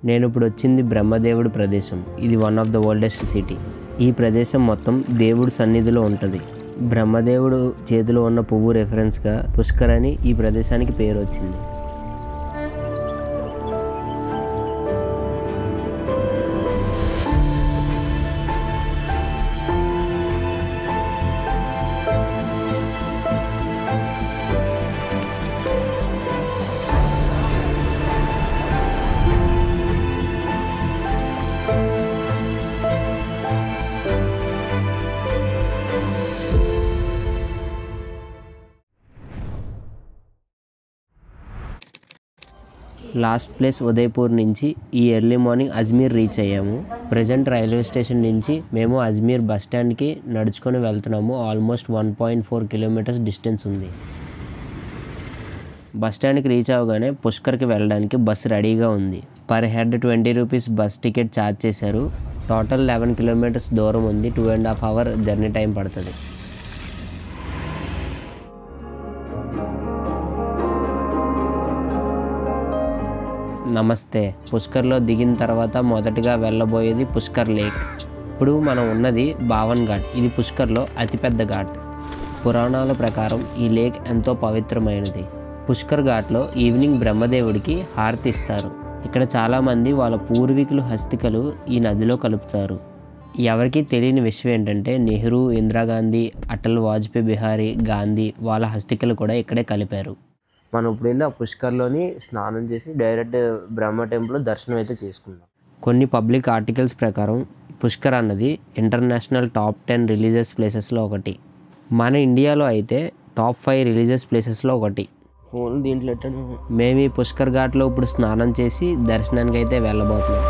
నేను ఇప్పుడు వచ్చింది బ్రహ్మదేవుడి ప్రదేశం. ఇది one of the oldest city. ఈ ప్రదేశం మొత్తం దేవుడి సన్నిధిలో ఉంటుంది. బ్రహ్మదేవుడు చేతిలో ఉన్న పువ్వు రెఫరెన్స్గా పుష్కర్ అని ఈ ప్రదేశానికి పేరు వచ్చింది. లాస్ట్ ప్లేస్ ఉదయపూర్ నుంచి ఈ ఎర్లీ మార్నింగ్ అజ్మీర్ రీచ్ అయ్యాము. ప్రజెంట్ రైల్వే స్టేషన్ నుంచి మేము అజ్మీర్ బస్ స్టాండ్కి నడుచుకొని వెళ్తున్నాము. ఆల్మోస్ట్ 1.4 కిలోమీటర్స్ డిస్టెన్స్ ఉంది. బస్ స్టాండ్కి రీచ్ అవ్వగానే పుష్కర్కి వెళ్ళడానికి బస్సు రెడీగా ఉంది. Per head 20 rupees bus ticket charge చేశారు. టోటల్ 11 కిలోమీటర్స్ దూరం ఉంది. 2.5 అవర్ జర్నీ టైం పడుతుంది. నమస్తే. పుష్కర్లో దిగిన తర్వాత మొదటగా వెళ్ళబోయేది పుష్కర్ లేక్. ఇప్పుడు మనం ఉన్నది బావన్ ఘాట్. ఇది పుష్కర్లో అతిపెద్ద ఘాట్. పురాణాల ప్రకారం ఈ లేక్ ఎంతో పవిత్రమైనది. పుష్కర్ ఘాట్లో ఈవినింగ్ బ్రహ్మదేవుడికి హారతి ఇస్తారు. ఇక్కడ చాలామంది వాళ్ళ పూర్వీకులు హస్తికలు ఈ నదిలో కలుపుతారు. ఎవరికీ తెలియని విషయం ఏంటంటే నెహ్రూ, ఇందిరాగాంధీ, అటల్ వాజ్పేయి, బిహారీ, గాంధీ వాళ్ళ హస్తికలు కూడా ఇక్కడే కలిపారు. మనం ఇప్పుడు వెళ్ళి ఆ పుష్కర్లోని స్నానం చేసి డైరెక్ట్ బ్రహ్మ టెంపుల్ దర్శనం అయితే చేసుకుందాం. కొన్ని పబ్లిక్ ఆర్టికల్స్ ప్రకారం పుష్కర్ అన్నది ఇంటర్నేషనల్ టాప్ 10 రిలీజియస్ ప్లేసెస్లో ఒకటి. మన ఇండియాలో అయితే టాప్ 5 రిలీజియస్ ప్లేసెస్లో ఒకటి. ఫోన్ దీంట్లో మేము ఈ పుష్కర్ ఘాట్లో ఇప్పుడు స్నానం చేసి దర్శనానికి అయితే వెళ్ళబోతున్నాం.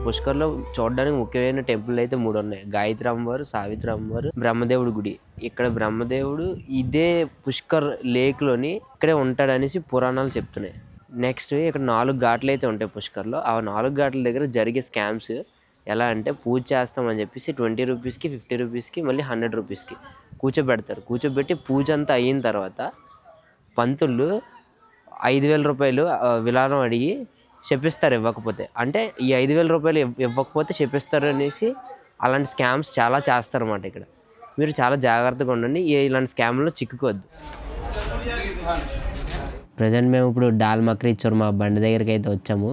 పుష్కర్లో చూడడానికి ముఖ్యమైన టెంపుల్ అయితే 3 ఉన్నాయి. గాయత్రి అమ్మవారు, సావిత్రి అమ్మవారు, బ్రహ్మదేవుడి గుడి. ఇక్కడ బ్రహ్మదేవుడు ఇదే పుష్కర్ లేక్లోని ఇక్కడే ఉంటాడనేసి పురాణాలు చెప్తున్నాయి. నెక్స్ట్ ఇక్కడ 4 ఘాట్లు అయితే ఉంటాయి పుష్కర్లో. ఆ 4 ఘాట్ల దగ్గర జరిగే స్కామ్స్ ఎలా అంటే పూజ చేస్తామని చెప్పేసి 20 రూపీస్కి, 50 రూపీస్కి, మళ్ళీ 100 రూపీస్కి కూర్చోబెడతారు. కూర్చోబెట్టి పూజ అంతా అయిన తర్వాత పంతులు 5,000 రూపాయలు విరాళం అడిగి చెప్పిస్తారు. ఇవ్వకపోతే అంటే ఈ 5,000 రూపాయలు ఇవ్వకపోతే చెప్పిస్తారు అనేసి అలాంటి స్కామ్స్ చాలా చేస్తారు అన్నమాట. ఇక్కడ మీరు చాలా జాగ్రత్తగా ఉండండి. ఇలాంటి స్కామ్లో చిక్కుకోవద్దు. ప్రజెంట్ మేము ఇప్పుడు దాల్ మక్రీ చోర్మా బండి దగ్గరికి అయితే వచ్చాము.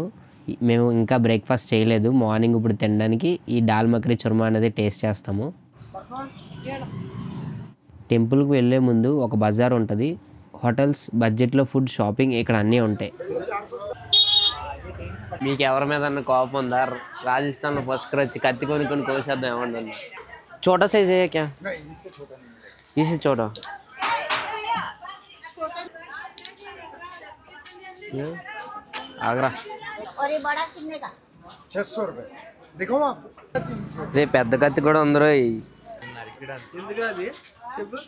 మేము ఇంకా బ్రేక్ఫాస్ట్ చేయలేదు. మార్నింగ్ ఇప్పుడు తినడానికి ఈ దాల్ మక్రీ చోర్మా అనేది టేస్ట్ చేస్తాము. టెంపుల్కి వెళ్ళే ముందు ఒక బజార్ ఉంటుంది. హోటల్స్, బడ్జెట్లో ఫుడ్, షాపింగ్ ఇక్కడ అన్నీ ఉంటాయి. మీకు ఎవరి మీద కోపం ఉందా? రాజస్థాన్లో పుష్కర్ వచ్చి కత్తి కొన్ని కోసేద్దాం ఏమన్నా. छोटा साइज है क्या? नहीं, इससे छोटा नहीं है। इससे छोटा आगरा। और ये बड़ा कितने का? 600 रुपए। देखो आप रे పెద్ద కత్తి కూడా ఉందిరో.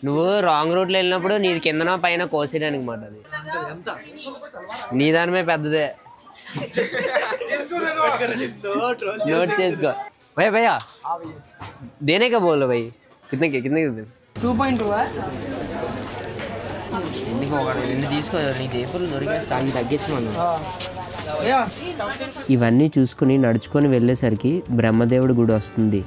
నువ్వు రాంగ్ రూట్లో వెళ్ళినప్పుడు నీది కిందన పైన కోసేయడానికి మాట. అది నీ దానిమే పెద్దదే. नोट చేసుకో भाई। भैया देने का बोल भाई। कितने के 2.2 है। తీసుకో. నీ పేపర్లు దొరికే దాన్ని తగ్గించమను. ఇవన్నీ చూసుకుని నడుచుకొని వెళ్ళేసరికి బ్రహ్మదేవుడి గుడి వస్తుంది.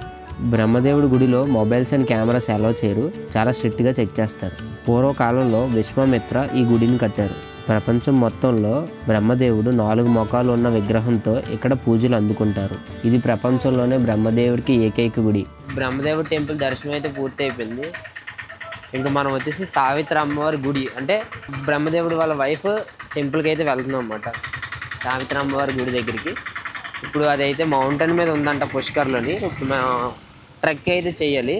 బ్రహ్మదేవుడి గుడిలో మొబైల్స్ అండ్ కెమెరాస్ అలౌ చేయరు. చాలా స్ట్రిక్ట్గా చెక్ చేస్తారు. పూర్వకాలంలో విశ్వామిత్ర ఈ గుడిని కట్టారు. ప్రపంచం మొత్తంలో బ్రహ్మదేవుడు 4 మొఖాలు ఉన్న విగ్రహంతో ఇక్కడ పూజలు అందుకుంటారు. ఇది ప్రపంచంలోనే బ్రహ్మదేవుడికి ఏకైక గుడి. బ్రహ్మదేవుడి టెంపుల్ దర్శనం అయితే పూర్తి అయిపోయింది. ఇంకా మనం వచ్చేసి సావిత్రి అమ్మవారి గుడి అంటే బ్రహ్మదేవుడు వాళ్ళ వైఫ్ టెంపుల్కి అయితే వెళ్తున్నాం అన్నమాట. సావిత్రి అమ్మవారి గుడి దగ్గరికి. ఇప్పుడు అదైతే మౌంటైన్ మీద ఉందంట పుష్కర్లోని. ఇప్పుడు ట్రెక్ అయితే చేయాలి.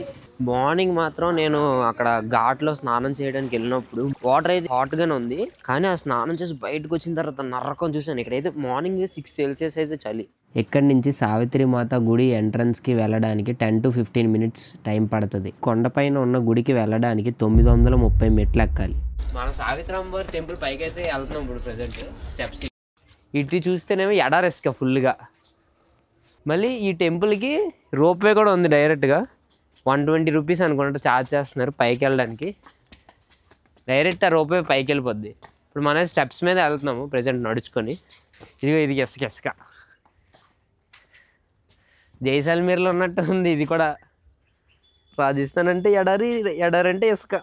మార్నింగ్ మాత్రం నేను అక్కడ ఘాట్లో స్నానం చేయడానికి వెళ్ళినప్పుడు వాటర్ అయితే హాట్గానే ఉంది. కానీ ఆ స్నానం చేసి బయటకు వచ్చిన తర్వాత నరకం చూసాను. ఇక్కడైతే మార్నింగ్ 6 సెల్సియస్ అయితే చలి. ఇక్కడి నుంచి సావిత్రి మాత గుడి ఎంట్రన్స్కి వెళ్ళడానికి 10 to 15 minutes టైం పడుతుంది. కొండపైన ఉన్న గుడికి వెళ్ళడానికి 930 మెట్లు ఎక్కాలి. మనం సావిత్రమ్మవారి టెంపుల్ పైకి అయితే వెళ్తున్నాం ఇప్పుడు ప్రజెంట్ స్టెప్స్. ఇటు చూస్తేనేమో ఎడారిస్క ఫుల్గా. మళ్ళీ ఈ టెంపుల్కి రోప్వే కూడా ఉంది డైరెక్ట్గా. 120 రూపీస్ అనుకుంటే ఛార్జ్ చేస్తున్నారు పైకి వెళ్ళడానికి. డైరెక్ట్ ఆ రోప్వే పైకి వెళ్ళిపోద్ది. ఇప్పుడు మనం స్టెప్స్ మీద వెళ్తున్నాము ప్రజెంట్ నడుచుకొని. ఇది ఇసుక జైసల్మీర్లో ఉన్నట్టు ఉంది ఇది కూడా. రాజస్థాన్ అంటే ఎడారి అంటే ఇసుక.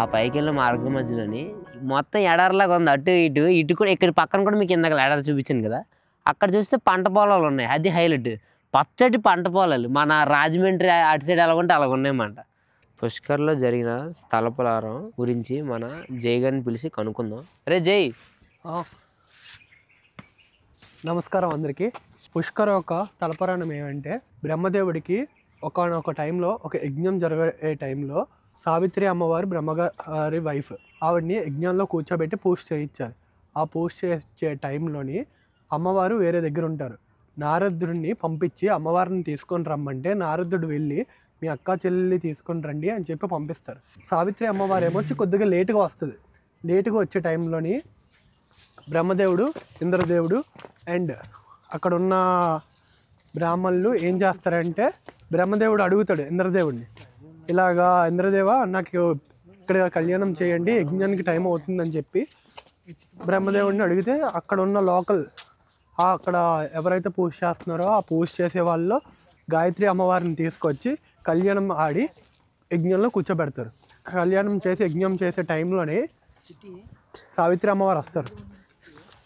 ఆ పైకి వెళ్ళిన మార్గం మధ్యలోని మొత్తం ఎడారిలాగా ఉంది. అటు ఇటు కూడా ఇక్కడ పక్కన కూడా మీకు ఇందాక ఎడారి చూపించాను కదా, అక్కడ చూస్తే పంట పొలాలు ఉన్నాయి. అది హైలైట్. పచ్చటి పంట పొలాలు. మన రాజమండ్రి అటు సైడ్ ఎలాగుంటే అలాగ ఉన్నాయన్నమాట. పుష్కర్లో జరిగిన స్థలపురారం గురించి మన జై గారిని పిలిచి కనుక్కుందాం. అరే జై. నమస్కారం అందరికీ. పుష్కర యొక్క స్థలపురాణం ఏమంటే, బ్రహ్మదేవుడికి ఒకనొక టైంలో ఒక యజ్ఞం జరిగే టైంలో సావిత్రి అమ్మవారు బ్రహ్మగారి వైఫ్, ఆవిడని యజ్ఞంలో కూర్చోబెట్టి పూజ చేయించారు. ఆ పూజ చేసే టైంలోని అమ్మవారు వేరే దగ్గర ఉంటారు. నారదుడిని పంపించి అమ్మవారిని తీసుకొని రమ్మంటే నారదుడు వెళ్ళి మీ అక్క చెల్లి తీసుకొని రండి అని చెప్పి పంపిస్తారు. సావిత్రి అమ్మవారు ఏమొచ్చి కొద్దిగా లేటుగా వస్తుంది. లేటుగా వచ్చే టైంలోని బ్రహ్మదేవుడు, ఇంద్రదేవుడు అండ్ అక్కడ ఉన్న బ్రాహ్మణులు ఏం చేస్తారంటే, బ్రహ్మదేవుడు అడుగుతాడు ఇంద్రదేవుడిని, ఇలాగా ఇంద్రదేవ నాకు ఇక్కడ కళ్యాణం చేయండి, యజ్ఞానికి టైం అవుతుందని చెప్పి బ్రహ్మదేవుడిని అడిగితే, అక్కడ ఉన్న లోకల్ అక్కడ ఎవరైతే పూజ చేస్తున్నారో ఆ పూజ చేసే వాళ్ళు గాయత్రి అమ్మవారిని తీసుకొచ్చి కళ్యాణం ఆడి యజ్ఞంలో కూర్చోబెడతారు. కళ్యాణం చేసి యజ్ఞం చేసే టైంలోనే సావిత్రి అమ్మవారు వస్తారు.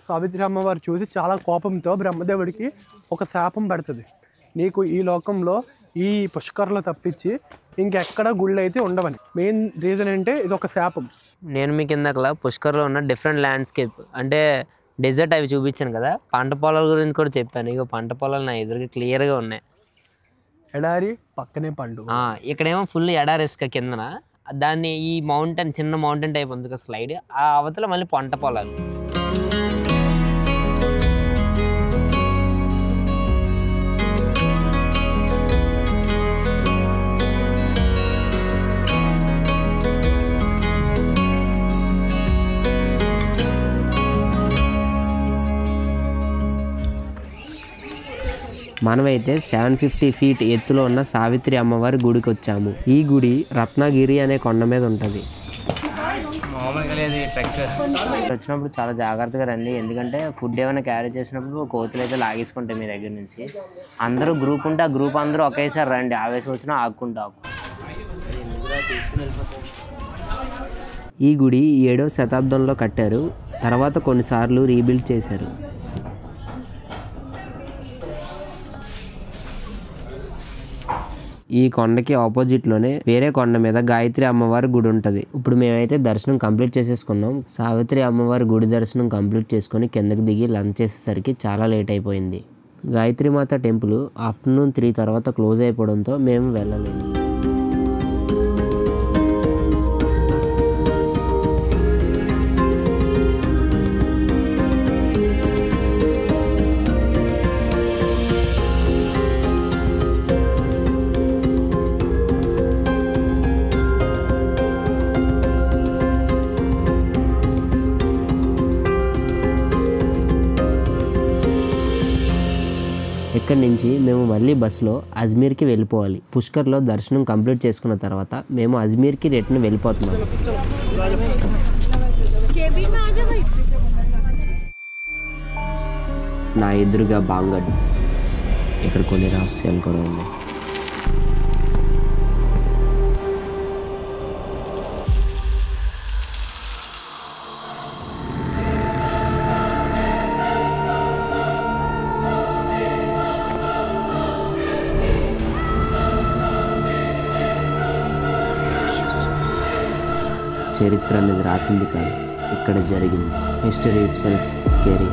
సావిత్రి అమ్మవారు చూసి చాలా కోపంతో బ్రహ్మదేవుడికి ఒక శాపం పెడుతుంది. నీకు ఈ లోకంలో ఈ పుష్కర్లో తప్పించి ఇంకెక్కడ గుళ్ళు అయితే ఉండవని. మెయిన్ రీజన్ అంటే ఇది ఒక శాపం. నేను మీకు ఇందాకలా పుష్కర్లో ఉన్న డిఫరెంట్ ల్యాండ్స్కేప్ అంటే డెజర్ట్ అవి చూపించాను కదా, పంట పొలాల గురించి కూడా చెప్పాను. ఇక పంట పొలాలు నా ఎదురుగా క్లియర్గా ఉన్నాయి. ఎడారి పక్కనే పండు. ఇక్కడేమో ఫుల్ ఎడారి ఇసుక కిందన, దాన్ని ఈ మౌంటైన్ చిన్న మౌంటైన్ టైప్ ఉంది కదా స్లైడ్, ఆ అవతల మళ్ళీ పంట పొలాలు. మనమైతే 750 ఫీట్ ఎత్తులో ఉన్న సావిత్రి అమ్మవారి గుడికి వచ్చాము. ఈ గుడి రత్నగిరి అనే కొండ మీద ఉంటుంది. వచ్చినప్పుడు చాలా జాగ్రత్తగా రండి, ఎందుకంటే ఫుడ్ ఏమైనా క్యారీ చేసినప్పుడు కోతులు అయితే లాగేసుకుంటాయి మీ దగ్గర నుంచి. అందరూ గ్రూప్ ఉంటే ఆ గ్రూప్ అందరూ ఒకేసారి రండి, ఆవేశం వచ్చినా ఆగుకుంటా. ఈ గుడి 7వ శతాబ్దంలో కట్టారు, తర్వాత కొన్నిసార్లు రీబిల్డ్ చేశారు. ఈ కొండకి ఆపోజిట్లోనే వేరే కొండ మీద గాయత్రి అమ్మవారి గుడి ఉంటుంది. ఇప్పుడు మేమైతే దర్శనం కంప్లీట్ చేసేసుకున్నాం. సావిత్రి అమ్మవారి గుడి దర్శనం కంప్లీట్ చేసుకొని కిందకి దిగి లంచ్ చేసేసరికి చాలా లేట్ అయిపోయింది. గాయత్రి మాత టెంపుల్ ఆఫ్టర్నూన్ 3 తర్వాత క్లోజ్ అయిపోవడంతో మేము వెళ్ళలేదు. ఇక్కడి నుంచి మేము మళ్ళీ బస్సులో అజ్మీర్కి వెళ్ళిపోవాలి. పుష్కర్లో దర్శనం కంప్లీట్ చేసుకున్న తర్వాత మేము అజ్మీర్కి రిటర్న్ వెళ్ళిపోతున్నాం. నా ఎదురుగా బాంగడ్. ఇక్కడ కొన్ని రహస్యాలు కూడా ఉన్నాయి. చరిత్ర అనేది రాసింది కాదు, ఇక్కడ జరిగింది. History it self scary.